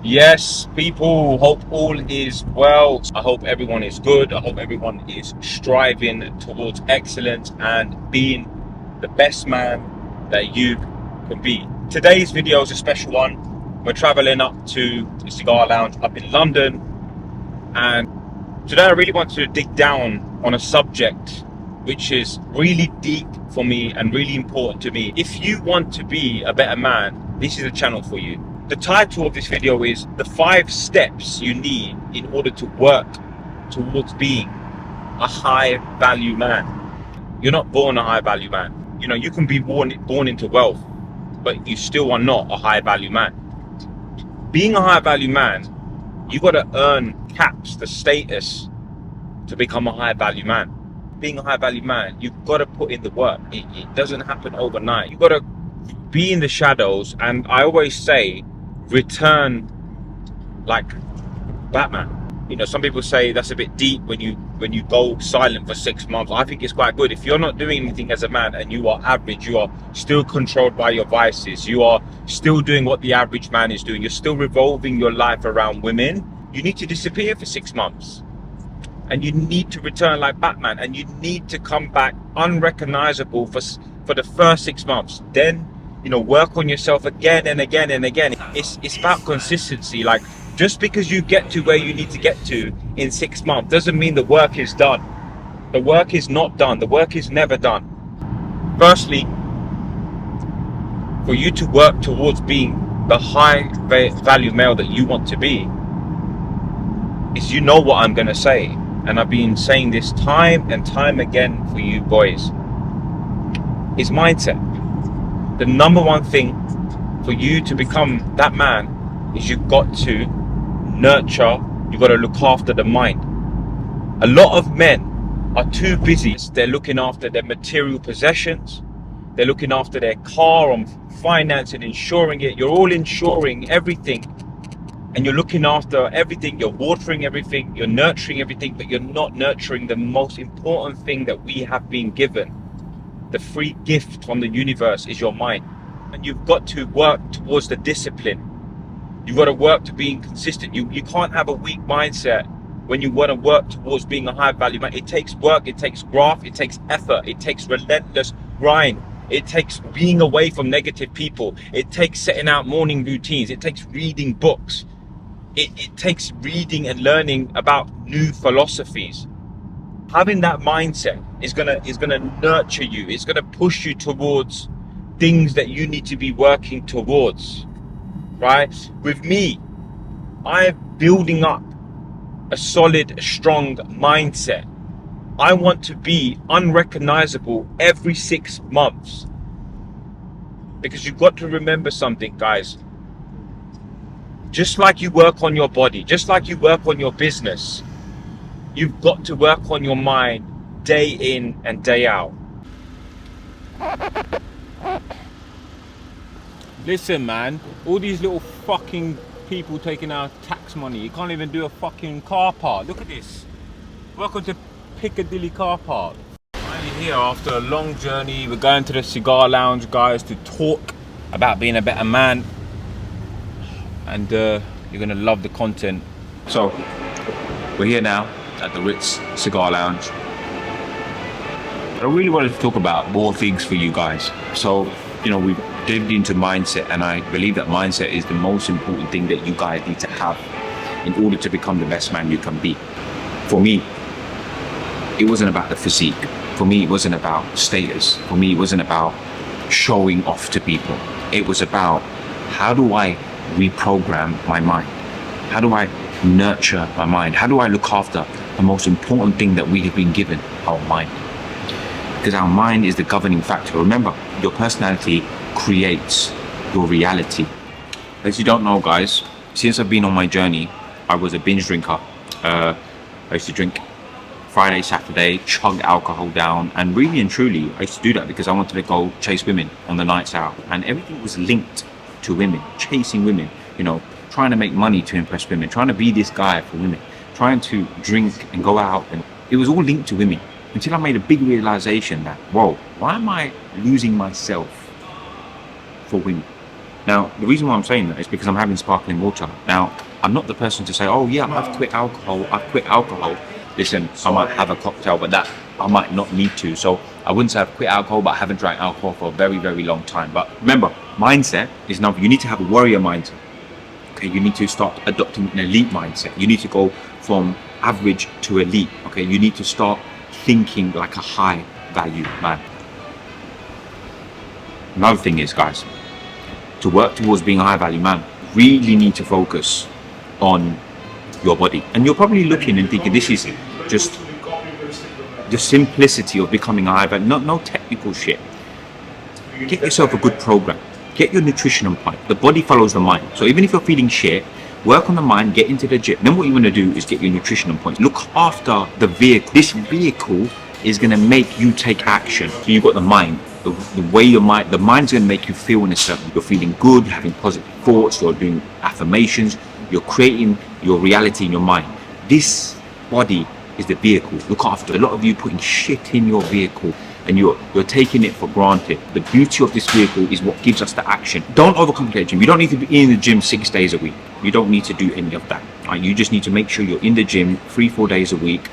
Yes, people, hope all is well. I hope everyone is good. I hope everyone is striving towards excellence and being the best man that you can be. Today's video is a special one. We're traveling up to the Cigar Lounge up in London, and today I really want to dig down on a subject which is really deep for me and really important to me. If you want to be a better man, this is a channel for you. The title of this video is the 5 steps you need in order to work towards being a high value man. You're not born a high value man. You know, you can be born into wealth, but you still are not a high value man. Being a high value man, you got to earn caps, the status to become a high value man. Being a high value man, you've got to put in the work. It doesn't happen overnight. You've got to be in the shadows, and I always say return like Batman. You know, some people say that's a bit deep when you go silent for 6 months. I think it's quite good. If you're not doing anything as a man and you are average, you are still controlled by your vices, you are still doing what the average man is doing, you're still revolving your life around women, you need to disappear for 6 months. And you need to return like Batman, and you need to come back unrecognizable for the first 6 months. Then, you know, work on yourself again and again and again. It's about consistency. Like, just because you get to where you need to get to in 6 months doesn't mean the work is done. The work is not done. The work is never done. Firstly, for you to work towards being the high value male that you want to be, is, you know what I'm going to say. And I've been saying this time and time again for you boys. Is mindset. The number one thing for you to become that man is you've got to nurture, you've got to look after the mind. A lot of men are too busy. They're looking after their material possessions. They're looking after their car, on finance and insuring it. You're all insuring everything. And you're looking after everything, you're watering everything, you're nurturing everything, but you're not nurturing the most important thing that we have been given. The free gift from the universe is your mind. And you've got to work towards the discipline. You've got to work to being consistent. You can't have a weak mindset when you want to work towards being a high value man. It takes work, it takes graft, it takes effort, it takes relentless grind. It takes being away from negative people. It takes setting out morning routines. It takes reading books. It takes reading and learning about new philosophies. Having that mindset is gonna nurture you. It's gonna push you towards things that you need to be working towards, right? With me, I'm building up a solid, strong mindset. I want to be unrecognizable every 6 months, because you've got to remember something, guys. Just like you work on your body, just like you work on your business, you've got to work on your mind day in and day out. Listen, man, all these little fucking people taking our tax money. You can't even do a fucking car park. Look at this. Welcome to Piccadilly car park. Finally here after a long journey. We're going to the Cigar Lounge, guys, to talk about being a better man. And you're gonna love the content. So we're here now at the Ritz Cigar Lounge. I really wanted to talk about more things for you guys. So, you know, we've dived into mindset, and I believe that mindset is the most important thing that you guys need to have in order to become the best man you can be. For me, it wasn't about the physique. For me, it wasn't about status. For me, it wasn't about showing off to people. It was about, how do I reprogram my mind? How do I nurture my mind? How do I look after the most important thing that we have been given, our mind? Because our mind is the governing factor. Remember, your personality creates your reality. As you don't know, guys, since I've been on my journey, I was a binge drinker. I used to drink Friday, Saturday, chug alcohol down, and really and truly, I used to do that because I wanted to go chase women on the nights out, and everything was linked to women, chasing women, you know, trying to make money to impress women, trying to be this guy for women, trying to drink and go out, and it was all linked to women, until I made a big realization that, whoa, why am I losing myself for women? Now, the reason why I'm saying that is because I'm having sparkling water. Now, I'm not the person to say, oh yeah, I've quit alcohol. Listen, I might have a cocktail, but that I might not need to. So I wouldn't say I've quit alcohol, but I haven't drank alcohol for a very, very long time. But remember, mindset is number. You need to have a warrior mindset. Okay, you need to start adopting an elite mindset. You need to go from average to elite. Okay, you need to start thinking like a high value man. Another thing is, guys, to work towards being a high value man, really need to focus on your body. And you're probably looking and thinking this is just the simplicity of becoming a high value, no technical shit. Get yourself a good program. Get your nutrition on point. The body follows the mind. So even if you're feeling shit, work on the mind, get into the gym. Then what you want to do is get your nutrition on point. Look after the vehicle. This vehicle is going to make you take action. So you've got the mind. The way your mind, the mind's going to make you feel in a certain, you're feeling good, having positive thoughts, you're doing affirmations, you're creating your reality in your mind. This body is the vehicle. Look after. A lot of you putting shit in your vehicle and you're taking it for granted. The beauty of this vehicle is what gives us the action. Don't overcomplicate gym. You don't need to be in the gym 6 days a week. You don't need to do any of that. Right? You just need to make sure you're in the gym 3-4 days a week.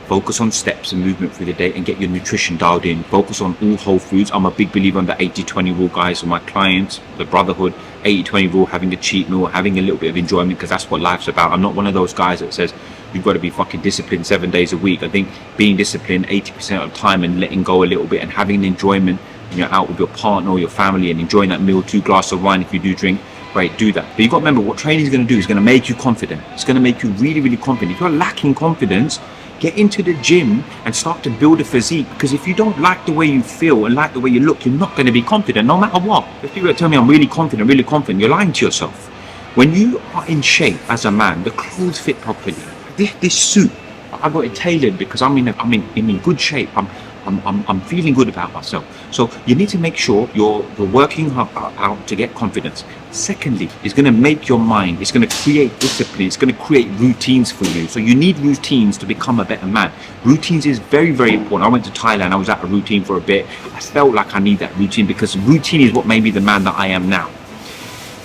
Focus on steps and movement through the day and get your nutrition dialed in. Focus on all whole foods. I'm a big believer in the 80-20 rule, guys. For my clients, the brotherhood, 80-20 rule, having a cheat meal, having a little bit of enjoyment, because that's what life's about. I'm not one of those guys that says you've got to be fucking disciplined 7 days a week. I think being disciplined 80% of the time and letting go a little bit and having enjoyment when you're out with your partner or your family and enjoying that meal, 2 glasses of wine if you do drink, great, do that. But you've got to remember what training is going to do is going to make you confident. It's going to make you really, really confident. If you're lacking confidence, get into the gym and start to build a physique, because if you don't like the way you feel and like the way you look, you're not going to be confident no matter what. If people tell me I'm really confident, you're lying to yourself. When you are in shape as a man, the clothes fit properly. This suit, I got it tailored because I'm in good shape. I'm feeling good about myself. So you need to make sure you're working out to get confidence. Secondly, it's going to make your mind, it's going to create discipline, it's going to create routines for you. So you need routines to become a better man. Routines is very, very important. I went to Thailand, I was at a routine for a bit. I felt like I need that routine because routine is what made me the man that I am now.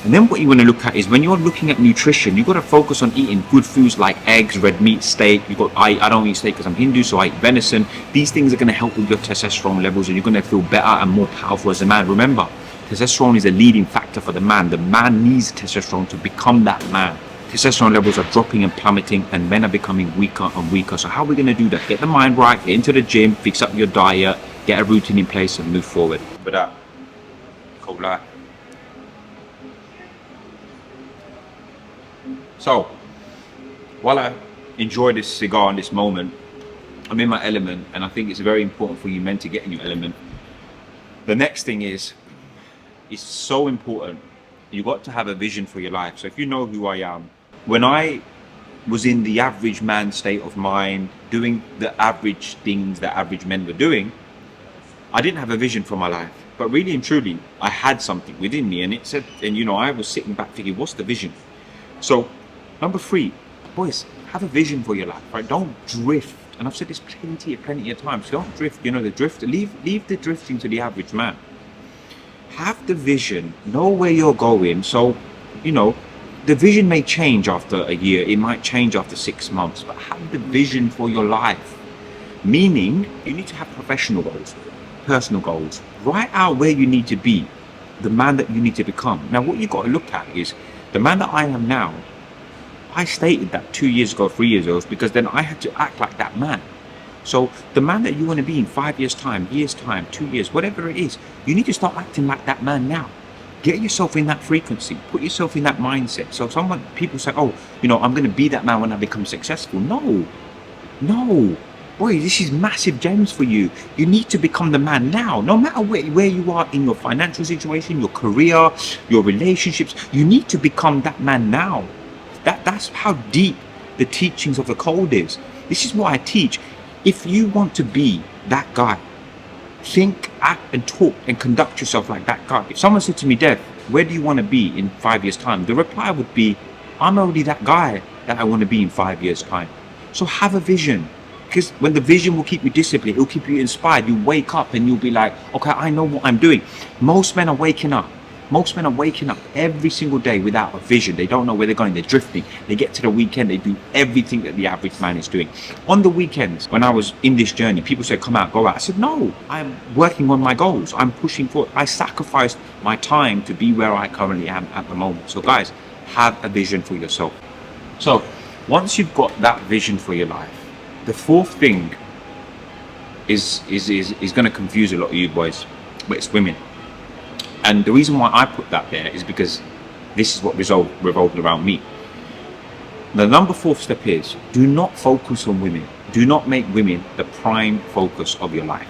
And then what you want to look at is when you're looking at nutrition, you've got to focus on eating good foods like eggs, red meat, steak. I don't eat steak because I'm Hindu, so I eat venison. These things are going to help with your testosterone levels and you're going to feel better and more powerful as a man. Remember, testosterone is a leading factor for the man. The man needs testosterone to become that man. Testosterone levels are dropping and plummeting and men are becoming weaker and weaker. So how are we going to do that? Get the mind right, get into the gym, fix up your diet, get a routine in place and move forward. But that, cold life. So, while I enjoy this cigar in this moment, I'm in my element, and I think it's very important for you men to get in your element. The next thing is, it's so important, you got to have a vision for your life. So if you know who I am, when I was in the average man state of mind, doing the average things that average men were doing, I didn't have a vision for my life. But really and truly, I had something within me, and it said, and I was sitting back thinking, what's the vision? So, number 3, boys, have a vision for your life, right? Don't drift. And I've said this plenty of times. Don't drift. The drift. Leave the drifting to the average man. Have the vision. Know where you're going. So, the vision may change after a year. It might change after 6 months. But have the vision for your life. Meaning, you need to have professional goals, personal goals. Write out where you need to be, the man that you need to become. Now, what you've got to look at is the man that I am now. I stated that 2 years ago, 3 years ago, because then I had to act like that man. So the man that you want to be in 5 years time, 2 years, whatever it is, you need to start acting like that man now. Get yourself in that frequency, put yourself in that mindset. So people say, oh, I'm going to be that man when I become successful. No, boy, this is massive gems for you. You need to become the man now, no matter where you are in your financial situation, your career, your relationships. You need to become that man now. That's how deep the teachings of the code is. This is what I teach. If you want to be that guy, think, act and talk and conduct yourself like that guy. If someone said to me, Dev, where do you want to be in 5 years time? The reply would be, I'm already that guy that I want to be in 5 years time. So have a vision, because when the vision will keep you disciplined, it will keep you inspired. You wake up and you'll be like, okay, I know what I'm doing. Most men are waking up. Most men are waking up every single day without a vision. They don't know where they're going. They're drifting. They get to the weekend. They do everything that the average man is doing. On the weekends, when I was in this journey, people said, come out, go out. I said, no, I'm working on my goals. I'm pushing forward. I sacrificed my time to be where I currently am at the moment. So guys, have a vision for yourself. So once you've got that vision for your life, the fourth thing is going to confuse a lot of you boys, but it's women. And the reason why I put that there is because this is what revolved around me. The number fourth step is, do not focus on women. Do not make women the prime focus of your life.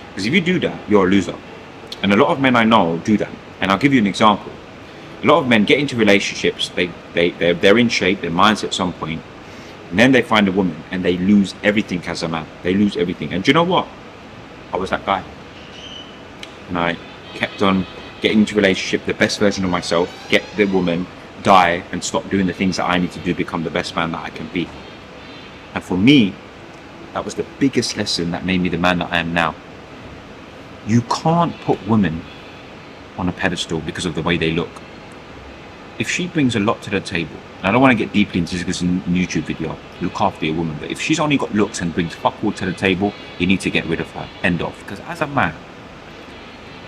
Because if you do that, you're a loser. And a lot of men I know do that. And I'll give you an example. A lot of men get into relationships, they're in shape, their mindset at some point, and then they find a woman and they lose everything as a man. They lose everything. And do you know what? I was that guy. And I kept on getting into a relationship, the best version of myself, get the woman, die, and stop doing the things that I need to do, become the best man that I can be. And for me, that was the biggest lesson that made me the man that I am now. You can't put women on a pedestal because of the way they look. If she brings a lot to the table, and I don't want to get deeply into this because it's a YouTube video, look after your woman, but if she's only got looks and brings fuck all to the table, you need to get rid of her. End of. Because as a man,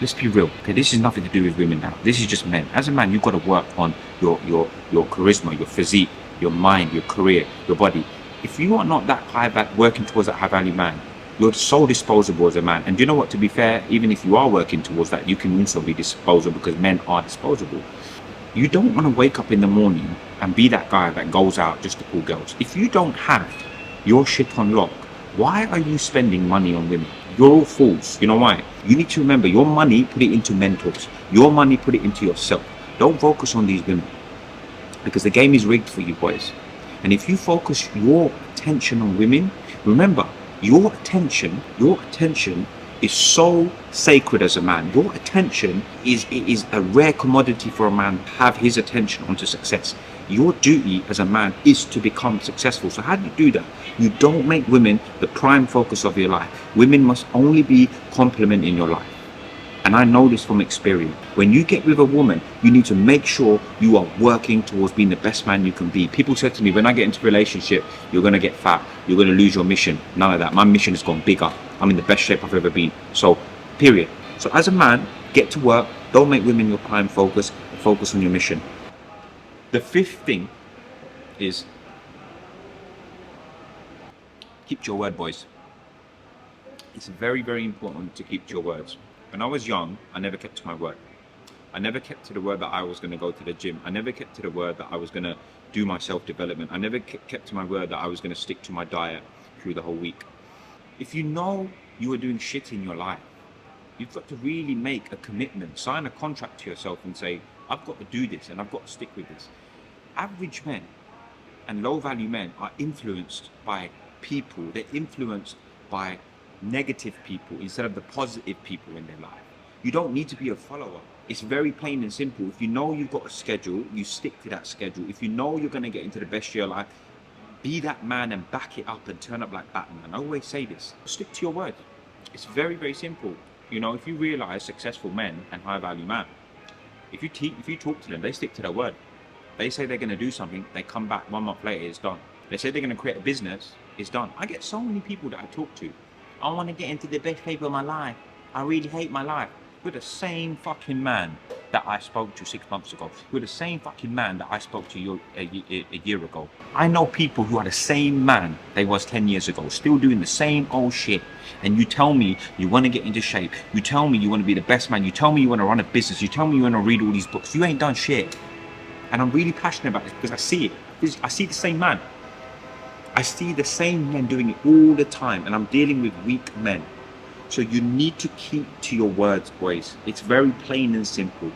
let's be real, okay, this is nothing to do with women now. This is just men. As a man, you've got to work on your charisma, your physique, your mind, your career, your body. If you are not that working towards that high value man, you're so disposable as a man. And do you know what, to be fair, even if you are working towards that, you can also be disposable because men are disposable. You don't want to wake up in the morning and be that guy that goes out just to pull girls. If you don't have your shit on lock, why are you spending money on women? You're all fools. You know why? You need to remember, your money, put it into mentors. Your money, put it into yourself. Don't focus on these women, because the game is rigged for you boys. And if you focus your attention on women, remember, your attention is so sacred as a man. Your attention is a rare commodity for a man to have his attention onto success. Your duty as a man is to become successful. So how do you do that? You don't make women the prime focus of your life. Women must only be complement in your life. And I know this from experience. When you get with a woman, you need to make sure you are working towards being the best man you can be. People said to me, when I get into a relationship, you're going to get fat, you're going to lose your mission. None of that. My mission has gone bigger. I'm in the best shape I've ever been. So, period. So as a man, get to work. Don't make women your prime focus. Focus on your mission. The fifth thing is, keep to your word, boys. It's very, very important to keep to your words. When I was young, I never kept to my word. I never kept to the word that I was going to go to the gym. I never kept to the word that I was going to do my self-development. I never kept to my word that I was going to stick to my diet through the whole week. If you know you are doing shit in your life, you've got to really make a commitment, sign a contract to yourself and say, I've got to do this and I've got to stick with this. Average men and low-value men are influenced by people. They're influenced by negative people instead of the positive people in their life. You don't need to be a follower. It's very plain and simple. If you know you've got a schedule, you stick to that schedule. If you know you're going to get into the best of your life, be that man and back it up and turn up like Batman. I always say this, stick to your word. It's very, very simple. You know, if you realize successful men and high value men, if you talk to them, they stick to their word. They say they're going to do something, they come back 1 month later, it's done. They say they're going to create a business, it's done. I get so many people that I talk to, I want to get into the best shape of my life. I really hate my life. You're the same fucking man that I spoke to 6 months ago. You're the same fucking man that I spoke to you a year ago. I know people who are the same man they was 10 years ago, still doing the same old shit. And you tell me you want to get into shape. You tell me you want to be the best man. You tell me you want to run a business. You tell me you want to read all these books. You ain't done shit. And I'm really passionate about this because I see it. I see the same man. I see the same men doing it all the time, and I'm dealing with weak men. So you need to keep to your words, boys. It's very plain and simple.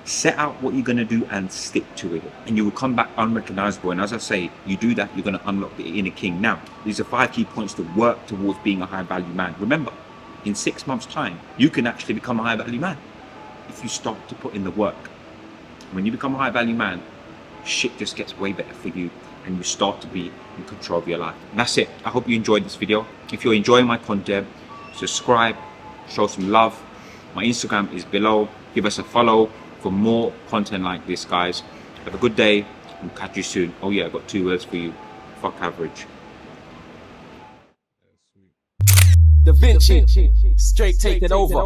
Set out what you're going to do and stick to it, and you will come back unrecognizable. And as I say, you do that, you're going to unlock the inner king. Now, these are 5 key points to work towards being a high value man. Remember, in 6 months' time, you can actually become a high value man if you start to put in the work. When you become a high value man, shit just gets way better for you, and you start to be in control of your life. And that's it. I hope you enjoyed this video. If you're enjoying my content, subscribe, show some love. My Instagram is below. Give us a follow. for more content like this, guys. Have a good day and catch you soon. Oh yeah, I got 2 words for you. Fuck average. Da Vinci, straight taking over.